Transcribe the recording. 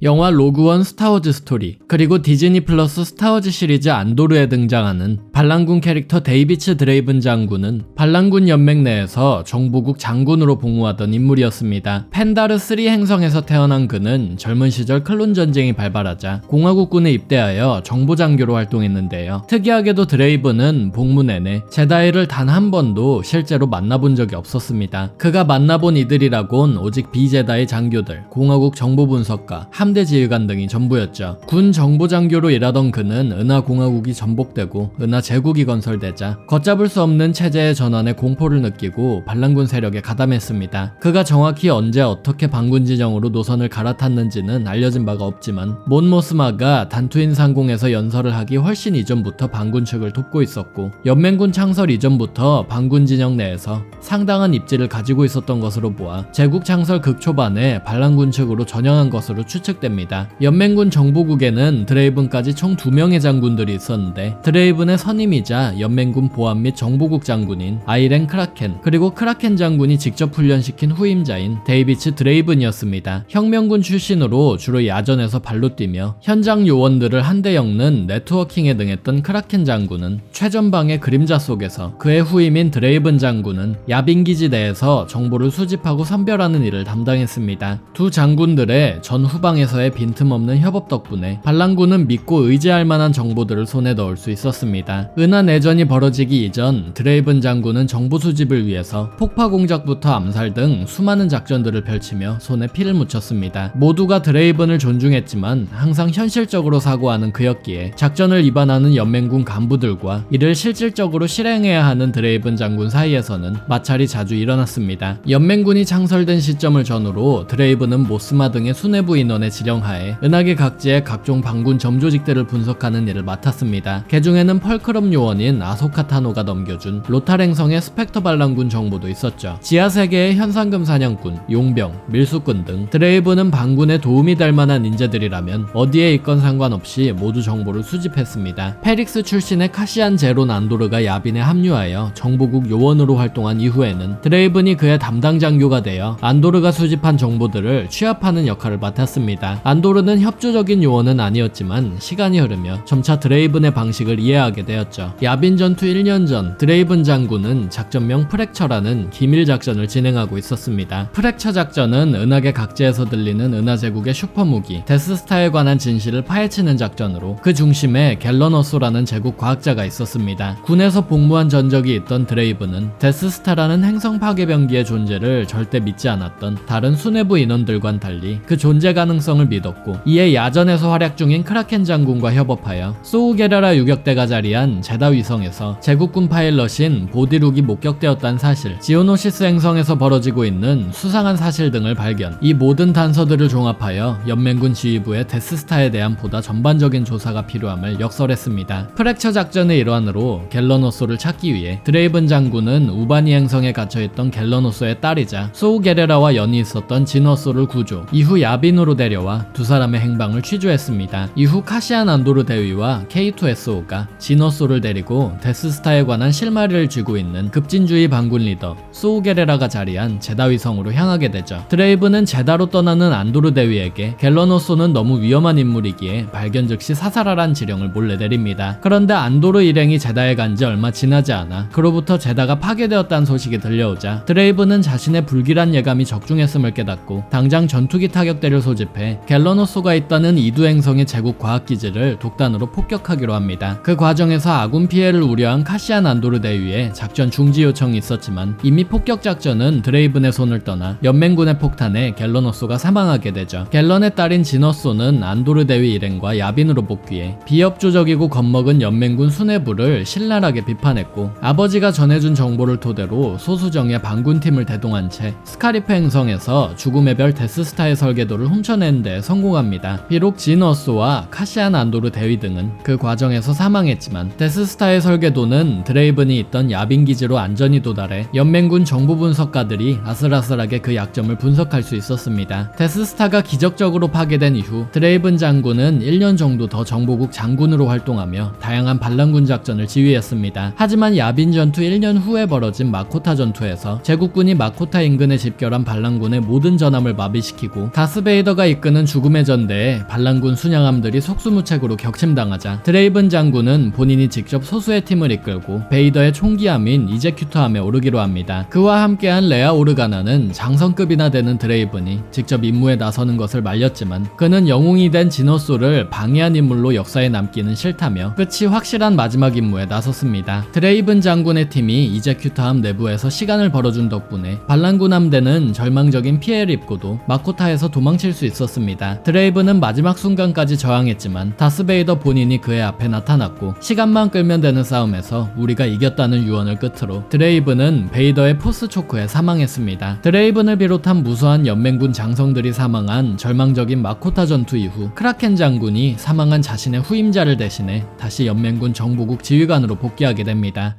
영화 로그원 스타워즈 스토리, 그리고 디즈니 플러스 스타워즈 시리즈 안도르에 등장하는 반란군 캐릭터 데이비츠 드레이븐 장군은 반란군 연맹 내에서 정보국 장군으로 복무하던 인물이었습니다. 펜다르 3 행성에서 태어난 그는 젊은 시절 클론 전쟁이 발발하자 공화국군에 입대하여 정보장교로 활동했는데요. 특이하게도 드레이븐은 복무 내내 제다이를 단 한 번도 실제로 만나본 적이 없었습니다. 그가 만나본 이들이라곤 오직 비제다이 장교들, 공화국 정보분석가, 함대 지휘관 등이 전부였죠. 군 정보장교로 일하던 그는 은하 공화국이 전복되고 은하 제국이 건설되자 걷잡을 수 없는 체제의 전환에 공포를 느끼고 반란군 세력에 가담했습니다. 그가 정확히 언제 어떻게 반군 진영으로 노선을 갈아탔는지는 알려진 바가 없지만 몬 모스마가 단투인 상공에서 연설을 하기 훨씬 이전부터 반군 측을 돕고 있었고 연맹군 창설 이전부터 반군 진영 내에서 상당한 입지를 가지고 있었던 것으로 보아 제국 창설 극초반에 반란군 측으로 전향한 것으로 추측됩니다. 연맹군 정보국에는 드레이븐까지 총 2명의 장군들이 있었는데 드레이븐의 선임이자 연맹군 보안 및 정보국 장군인 아이렌 크라켄, 그리고 크라켄 장군이 직접 훈련시킨 후임자인 데이비츠 드레이븐이었습니다. 혁명군 출신으로 주로 야전에서 발로 뛰며 현장 요원들을 한데 엮는 네트워킹에 능했던 크라켄 장군은 최전방의 그림자 속에서, 그의 후임인 드레이븐 장군은 야빈기지 내에서 정보를 수집하고 선별하는 일을 담당했습니다. 두 장군들의 전 후방에서의 빈틈없는 협업 덕분에 반란군은 믿고 의지할 만한 정보들을 손에 넣을 수 있었습니다. 은하 내전이 벌어지기 이전 드레이븐 장군은 정보 수집을 위해서 폭파 공작부터 암살 등 수많은 작전들을 펼치며 손에 피를 묻혔습니다. 모두가 드레이븐을 존중했지만 항상 현실적으로 사고하는 그였기에 작전을 입안하는 연맹군 간부들과 이를 실질적으로 실행해야 하는 드레이븐 장군 사이에서는 마찰이 자주 일어났습니다. 연맹군이 창설된 시점을 전후로 드레이븐은 모스마 등의 수뇌부 인원의 지령하에 은하계 각지의 각종 반군 점조직들을 분석하는 일을 맡았습니다. 개중에는 펄크럼 요원인 아소카 타노가 넘겨준 로탈 행성의 스펙터 반란군 정보도 있었죠. 지하세계의 현상금 사냥꾼, 용병, 밀수꾼 등 드레이븐은 반군에 도움이 될 만한 인재들이라면 어디에 있건 상관없이 모두 정보를 수집했습니다. 페릭스 출신의 카시안 제론 안도르가 야빈에 합류하여 정보국 요원으로 활동한 이후에는 드레이븐이 그의 담당 장교가 되어 안도르가 수집한 정보들을 취합하는 역할을 맡았습니다. 안도르는 협조적인 요원은 아니었지만 시간이 흐르며 점차 드레이븐의 방식을 이해하게 되었죠. 야빈 전투 1년 전 드레이븐 장군은 작전명 프랙처라는 기밀 작전을 진행하고 있었습니다. 프랙처 작전은 은하계 각지에서 들리는 은하제국의 슈퍼무기 데스스타에 관한 진실을 파헤치는 작전으로 그 중심에 갤러너소라는 제국 과학자가 있었습니다. 군에서 복무한 전적이 있던 드레이븐은 데스스타라는 행성 파괴병기의 존재를 절대 믿지 않았던 다른 수뇌부 인원들과는 달리 그 존재 가능성을 믿었고, 이에 야전에서 활약 중인 크라켄 장군과 협업하여 소우게라라 유격대가 자리한 제다 위성에서 제국군 파일럿인 보디룩이 목격되었다는 사실, 지오노시스 행성에서 벌어지고 있는 수상한 사실 등을 발견, 이 모든 단서들을 종합하여 연맹군 지휘부에 데스스타에 대한 보다 전반적인 조사가 필요함을 역설했습니다. 프랙처 작전의 일환으로 갤러노소를 찾기 위해 드레이븐 장군은 우바니 행성에 갇혀있던 갤러노소의 딸이자 소우게레라와 연이 있었던 진워소를 구조, 이후 야빈으로 데려와 두 사람의 행방을 취조했습니다. 이후 카시안 안도르 대위와 K2SO가 진워소를 데리고 데스스타에 관한 실마리를 쥐고 있는 급진주의 반군 리더 소우게레라가 자리한 제다 위성으로 향하게 되죠. 드레이븐은 제다로 떠나는 안도르 대위에게 갤러노소는 너무 위험한 인물이기에 발견 즉시 사살하란 지령을 몰래 내립니다. 그런데 안도르 일행이 제다에 간 지 얼마 지나지 않아 그로부터 제다가 파괴되었다는 소식이 들려오자 드레이븐은 자신의 불길한 예감이 적중했음을 깨닫고 당장 전투기 타격대를 소집해 갤러노소가 있다는 이두 행성의 제국 과학기지를 독단으로 폭격하기로 합니다. 그 과정에서 아군 피해를 우려한 카시안 안도르 대위에 작전 중지 요청이 있었지만 이미 폭격 작전은 드레이븐의 손을 떠나 연맹군의 폭탄에 갤러노소가 사망하게 되죠. 갤런의 딸인 진워소는 안도르 대위 일행과 야빈으로 복귀해 비협조적이고 겁먹은 연맹군 수뇌부를 신랄하게 비판했고, 아버지가 전해준 정보를 토대로 소수정예 반군팀을 대동한 채 스카리프 행성에서 죽음의 별 데스스타의 설계도를 훔쳐내는 데 성공합니다. 비록 진워소와 카시안 안도르 대위 등은 그 과정에서 사망했지만 데스스타의 설계도는 드레이븐이 있던 야빈 기지로 안전히 도달해 연맹군 정보 분석가들이 아슬아슬하게 그 약점을 분석할 수 있었습니다. 데스스타가 기적적으로 파괴된 이후 드레이븐 장군은 1년 정도 더 정보국 장군으로 활동하며 다양한 반란군 작전을 지휘했습니다. 하지만 야빈 전투 1년 후에 벌어진 마코타 전투에서 제국군이 마코타 인근에 집결한 반란군의 모든 전함을 마비시키고 다스베이더가 이끄는 이끄는 죽음의 전대에 반란군 순양함들이 속수무책으로 격침당하자 드레이븐 장군은 본인이 직접 소수의 팀을 이끌고 베이더의 총기함인 이제큐터함에 오르기로 합니다. 그와 함께한 레아 오르가나는 장성급이나 되는 드레이븐이 직접 임무에 나서는 것을 말렸지만 그는 영웅이 된 지노소를 방해한 인물로 역사에 남기는 싫다며 끝이 확실한 마지막 임무에 나섰습니다. 드레이븐 장군의 팀이 이제큐터함 내부에서 시간을 벌어준 덕분에 반란군 함대는 절망적인 피해를 입고도 마코타에서 도망칠 수 있었습니다. 드레이븐은 마지막 순간까지 저항했지만 다스베이더 본인이 그의 앞에 나타났고 시간만 끌면 되는 싸움에서 우리가 이겼다는 유언을 끝으로 드레이븐은 베이더의 포스 초크에 사망했습니다. 드레이븐을 비롯한 무수한 연맹군 장성들이 사망한 절망적인 마코타 전투 이후 크라켄 장군이 사망한 자신의 후임자를 대신해 다시 연맹군 정보국 지휘관으로 복귀하게 됩니다.